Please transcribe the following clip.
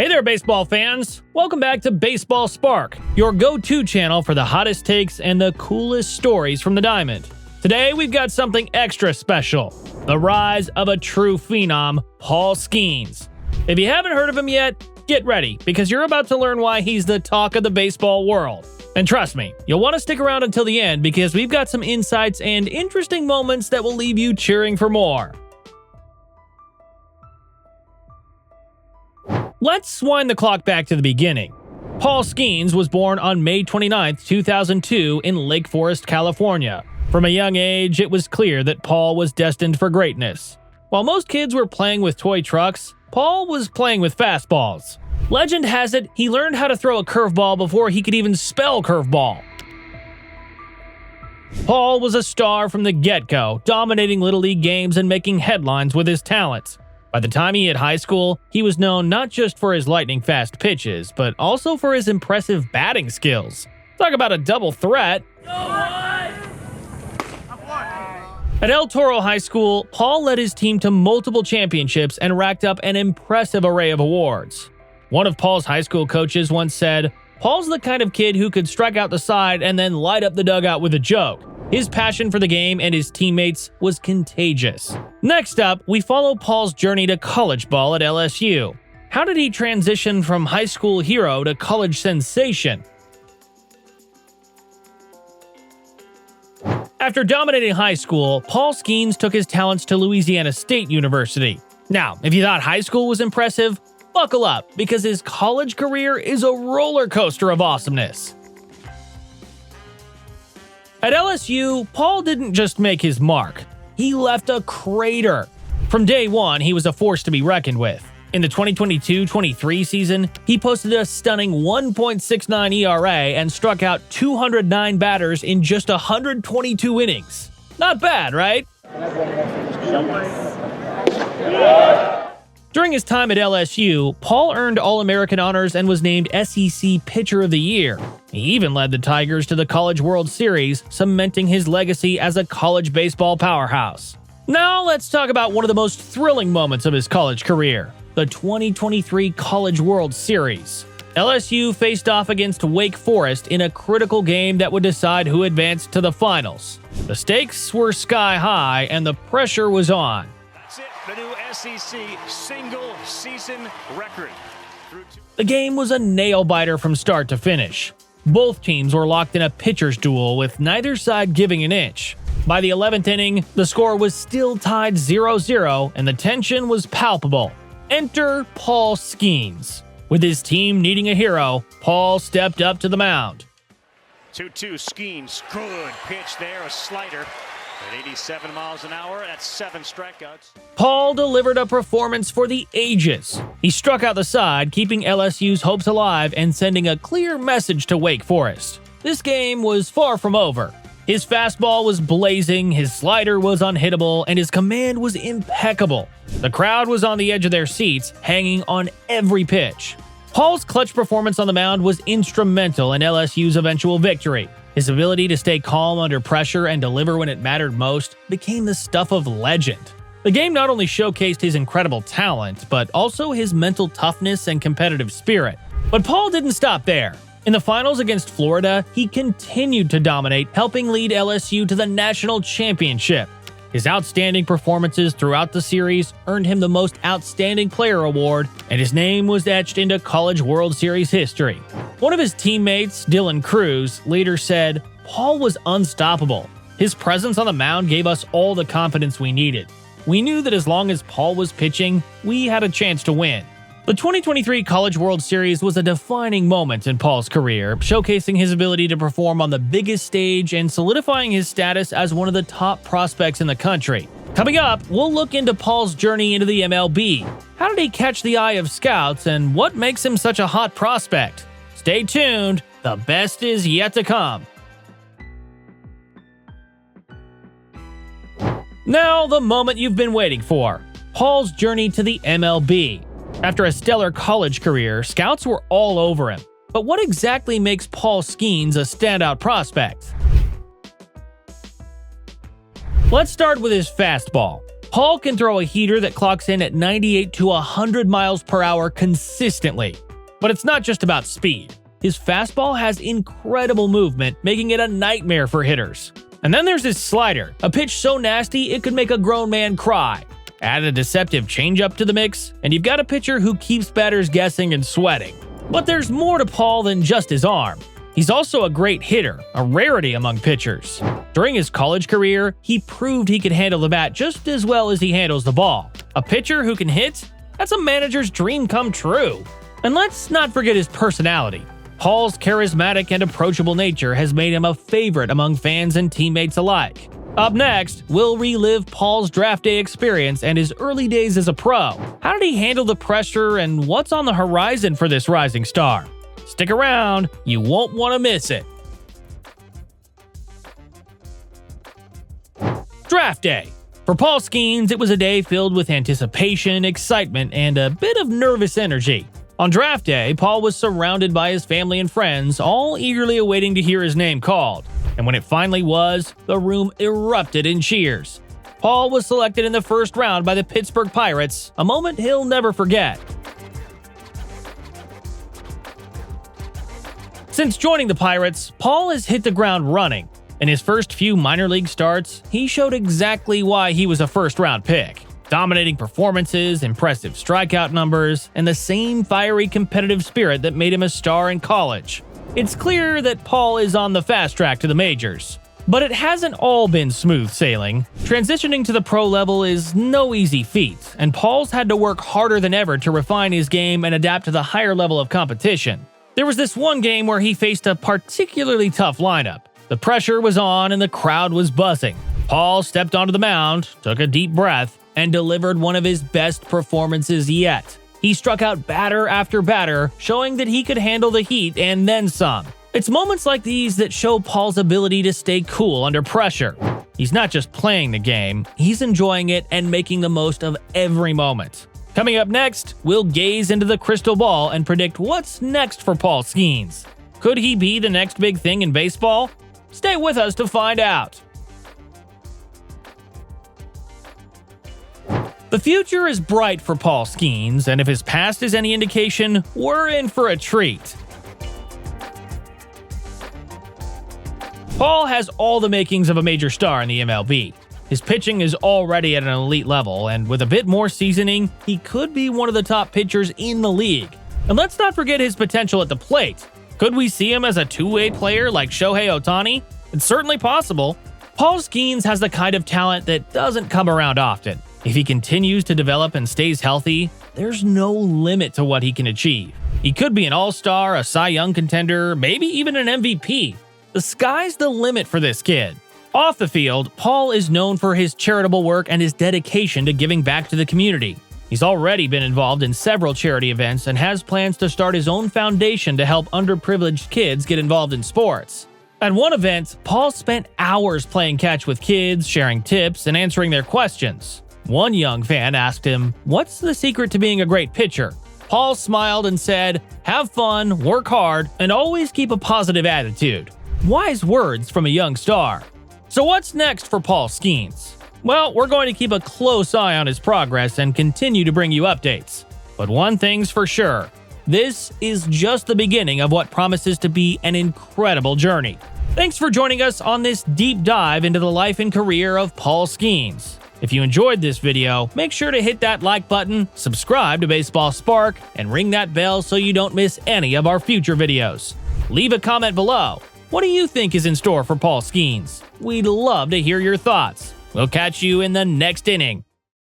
Hey there, baseball fans! Welcome back to Baseball Spark, your go-to channel for the hottest takes and the coolest stories from the diamond. Today, we've got something extra special: the rise of a true phenom, Paul Skenes. If you haven't heard of him yet, get ready, because you're about to learn why he's the talk of the baseball world. And trust me, you'll want to stick around until the end, because we've got some insights and interesting moments that will leave you cheering for more. Let's wind the clock back to the beginning. Paul Skenes was born on May 29, 2002 in Lake Forest, California. From a young age, it was clear that Paul was destined for greatness. While most kids were playing with toy trucks, Paul was playing with fastballs. Legend has it he learned how to throw a curveball before he could even spell curveball. Paul was a star from the get-go, dominating Little League games and making headlines with his talents. By the time he hit high school, he was known not just for his lightning-fast pitches, but also for his impressive batting skills. Talk about a double threat. At El Toro High School, Paul led his team to multiple championships and racked up an impressive array of awards. One of Paul's high school coaches once said, "Paul's the kind of kid who could strike out the side and then light up the dugout with a joke." His passion for the game and his teammates was contagious. Next up, we follow Paul's journey to college ball at LSU. How did he transition from high school hero to college sensation? After dominating high school, Paul Skenes took his talents to Louisiana State University. Now, if you thought high school was impressive, buckle up, because his college career is a roller coaster of awesomeness. At LSU, Paul didn't just make his mark. He left a crater. From day one, he was a force to be reckoned with. In the 2022-23 season, he posted a stunning 1.69 ERA and struck out 209 batters in just 122 innings. Not bad, right? During his time at LSU, Paul earned All-American honors and was named SEC Pitcher of the Year. He even led the Tigers to the College World Series, cementing his legacy as a college baseball powerhouse. Now let's talk about one of the most thrilling moments of his college career: the 2023 College World Series. LSU faced off against Wake Forest in a critical game that would decide who advanced to the finals. The stakes were sky high and the pressure was on. The new SEC single-season record. The game was a nail-biter from start to finish. Both teams were locked in a pitcher's duel, with neither side giving an inch. By the 11th inning, the score was still tied 0-0, and the tension was palpable. Enter Paul Skenes. With his team needing a hero, Paul stepped up to the mound. 2-2 Skenes. Good pitch there, a slider. At 87 miles an hour, that's 7 strikeouts. Paul delivered a performance for the ages. He struck out the side, keeping LSU's hopes alive and sending a clear message to Wake Forest. This game was far from over. His fastball was blazing, his slider was unhittable, and his command was impeccable. The crowd was on the edge of their seats, hanging on every pitch. Paul's clutch performance on the mound was instrumental in LSU's eventual victory. His ability to stay calm under pressure and deliver when it mattered most became the stuff of legend. The game not only showcased his incredible talent, but also his mental toughness and competitive spirit. But Paul didn't stop there. In the finals against Florida, he continued to dominate, helping lead LSU to the national championship. His outstanding performances throughout the series earned him the Most Outstanding Player award, and his name was etched into College World Series history. One of his teammates, Dylan Cruz, later said, "Paul was unstoppable. His presence on the mound gave us all the confidence we needed. We knew that as long as Paul was pitching, we had a chance to win." The 2023 College World Series was a defining moment in Paul's career, showcasing his ability to perform on the biggest stage and solidifying his status as one of the top prospects in the country. Coming up, we'll look into Paul's journey into the MLB. How did he catch the eye of scouts, and what makes him such a hot prospect? Stay tuned, the best is yet to come. Now, the moment you've been waiting for: Paul's journey to the MLB. After a stellar college career, scouts were all over him. But what exactly makes Paul Skenes a standout prospect? Let's start with his fastball. Paul can throw a heater that clocks in at 98 to 100 miles per hour consistently. But it's not just about speed. His fastball has incredible movement, making it a nightmare for hitters. And then there's his slider, a pitch so nasty it could make a grown man cry. Add a deceptive changeup to the mix, and you've got a pitcher who keeps batters guessing and sweating. But there's more to Paul than just his arm. He's also a great hitter, a rarity among pitchers. During his college career, he proved he could handle the bat just as well as he handles the ball. A pitcher who can hit? That's a manager's dream come true. And let's not forget his personality. Paul's charismatic and approachable nature has made him a favorite among fans and teammates alike. Up next, we'll relive Paul's draft day experience and his early days as a pro. How did he handle the pressure and what's on the horizon for this rising star? Stick around, you won't want to miss it. Draft day. For Paul Skenes, it was a day filled with anticipation, excitement, and a bit of nervous energy. On draft day, Paul was surrounded by his family and friends, all eagerly awaiting to hear his name called. And when it finally was, the room erupted in cheers. Paul was selected in the first round by the Pittsburgh Pirates, a moment he'll never forget. Since joining the Pirates, Paul has hit the ground running. In his first few minor league starts, he showed exactly why he was a first-round pick. Dominating performances, impressive strikeout numbers, and the same fiery competitive spirit that made him a star in college. It's clear that Paul is on the fast track to the majors. But it hasn't all been smooth sailing. Transitioning to the pro level is no easy feat, and Paul's had to work harder than ever to refine his game and adapt to the higher level of competition. There was this one game where he faced a particularly tough lineup. The pressure was on and the crowd was buzzing. Paul stepped onto the mound, took a deep breath, and delivered one of his best performances yet. He struck out batter after batter, showing that he could handle the heat and then some. It's moments like these that show Paul's ability to stay cool under pressure. He's not just playing the game, he's enjoying it and making the most of every moment. Coming up next, we'll gaze into the crystal ball and predict what's next for Paul Skenes. Could he be the next big thing in baseball? Stay with us to find out. The future is bright for Paul Skenes, and if his past is any indication, we're in for a treat. Paul has all the makings of a major star in the MLB. His pitching is already at an elite level, and with a bit more seasoning, he could be one of the top pitchers in the league. And let's not forget his potential at the plate. Could we see him as a two-way player like Shohei Ohtani? It's certainly possible. Paul Skenes has the kind of talent that doesn't come around often. If he continues to develop and stays healthy, there's no limit to what he can achieve. He could be an all-star, a Cy Young contender, maybe even an MVP. The sky's the limit for this kid. Off the field, Paul is known for his charitable work and his dedication to giving back to the community. He's already been involved in several charity events and has plans to start his own foundation to help underprivileged kids get involved in sports. At one event, Paul spent hours playing catch with kids, sharing tips, and answering their questions. One young fan asked him, "What's the secret to being a great pitcher?" Paul smiled and said, "Have fun, work hard, and always keep a positive attitude." Wise words from a young star. So what's next for Paul Skenes? Well, we're going to keep a close eye on his progress and continue to bring you updates. But one thing's for sure, this is just the beginning of what promises to be an incredible journey. Thanks for joining us on this deep dive into the life and career of Paul Skenes. If you enjoyed this video, make sure to hit that like button, subscribe to Baseball Spark, and ring that bell so you don't miss any of our future videos. Leave a comment below. What do you think is in store for Paul Skenes? We'd love to hear your thoughts. We'll catch you in the next inning.